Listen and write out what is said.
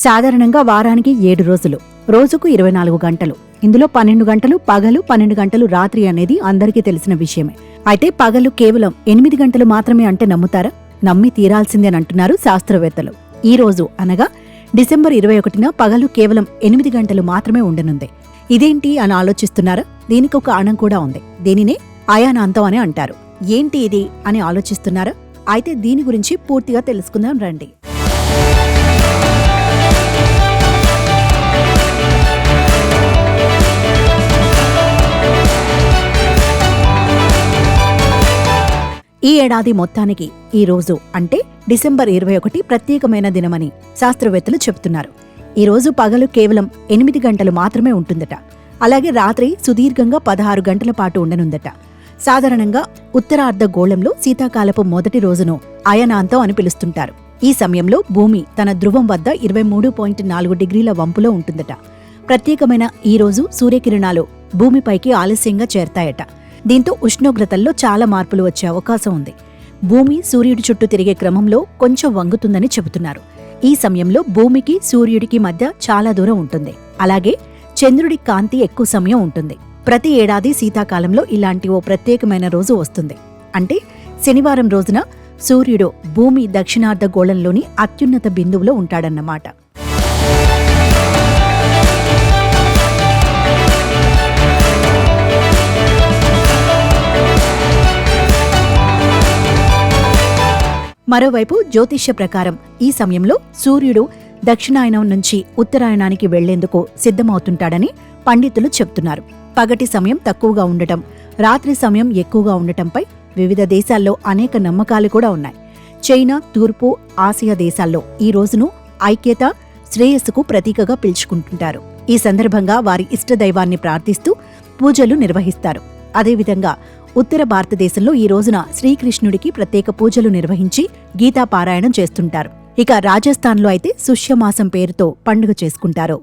సాధారణంగా వారానికి 7 రోజులు, రోజుకు 24 గంటలు. ఇందులో 12 గంటలు పగలు, 12 గంటలు రాత్రి అనేది అందరికీ తెలిసిన విషయమే. అయితే పగలు కేవలం 8 గంటలు మాత్రమే అంటే నమ్ముతారా? నమ్మి తీరాల్సిందేనంటున్నారు శాస్త్రవేత్తలు. ఈ రోజు అనగా డిసెంబర్ 21న పగలు కేవలం 8 గంటలు మాత్రమే ఉండనుంది. ఇదేంటి అని ఆలోచిస్తున్నారా? దీనికి ఒక ఆనం కూడా ఉంది. దీనినే అయానాంతం అని అంటారు. ఏంటి ఇది అని ఆలోచిస్తున్నారా? అయితే దీని గురించి పూర్తిగా తెలుసుకుందాం రండి. ఈ ఏడాది మొత్తానికి ఈ రోజు అంటే డిసెంబర్ 21 ప్రత్యేకమైన దినమని శాస్త్రవేత్తలు చెబుతున్నారు. ఈ రోజు పగలు కేవలం 8 గంటలు మాత్రమే ఉంటుందట. అలాగే రాత్రి సుదీర్ఘంగా 16 గంటల పాటు ఉండనుందట. సాధారణంగా ఉత్తరార్ధ గోళంలో శీతాకాలపు మొదటి రోజును అయనాంతం అని పిలుస్తుంటారు. ఈ సమయంలో భూమి తన ధ్రువం వద్ద 23.4 డిగ్రీల వంపులో ఉంటుందట. ప్రత్యేకమైన ఈ రోజు సూర్యకిరణాలు భూమిపైకి ఆలస్యంగా చేరతాయట. దీంతో ఉష్ణోగ్రతల్లో చాలా మార్పులు వచ్చే అవకాశం ఉంది. భూమి సూర్యుడి చుట్టూ తిరిగే క్రమంలో కొంచెం వంగుతుందని చెబుతున్నారు. ఈ సమయంలో భూమికి సూర్యుడికి మధ్య చాలా దూరం ఉంటుంది. అలాగే చంద్రుడి కాంతి ఎక్కువ సమయం ఉంటుంది. ప్రతి ఏడాది శీతాకాలంలో ఇలాంటి ఓ ప్రత్యేకమైన రోజు వస్తుంది. అంటే శనివారం రోజున సూర్యుడు భూమి దక్షిణార్ధ గోళంలోని అత్యున్నత బిందువులో ఉంటాడన్నమాట. మరోవైపు జ్యోతిష్య ప్రకారం ఈ సమయంలో సూర్యుడు దక్షిణాయనం నుంచి ఉత్తరాయణానికి వెళ్లేందుకు సిద్ధమవుతుంటాడని పండితులు చెప్తున్నారు. పగటి సమయం తక్కువగా ఉండటం, రాత్రి సమయం ఎక్కువగా ఉండటంపై వివిధ దేశాల్లో అనేక నమ్మకాలు కూడా ఉన్నాయి. చైనా, తూర్పు ఆసియా దేశాల్లో ఈ రోజును ఐక్యత, శ్రేయస్సుకు ప్రతీకగా పిలుచుకుంటుంటారు. ఈ సందర్భంగా వారి ఇష్టదైవాన్ని ప్రార్థిస్తూ పూజలు నిర్వహిస్తారు. అదేవిధంగా ఉత్తర భారతదేశంలో ఈ రోజున శ్రీకృష్ణుడికి ప్రత్యేక పూజలు నిర్వహించి గీతాపారాయణం చేస్తుంటారు. ఇక రాజస్థాన్లో అయితే సుష్యమాసం పేరుతో పండుగ చేసుకుంటారు.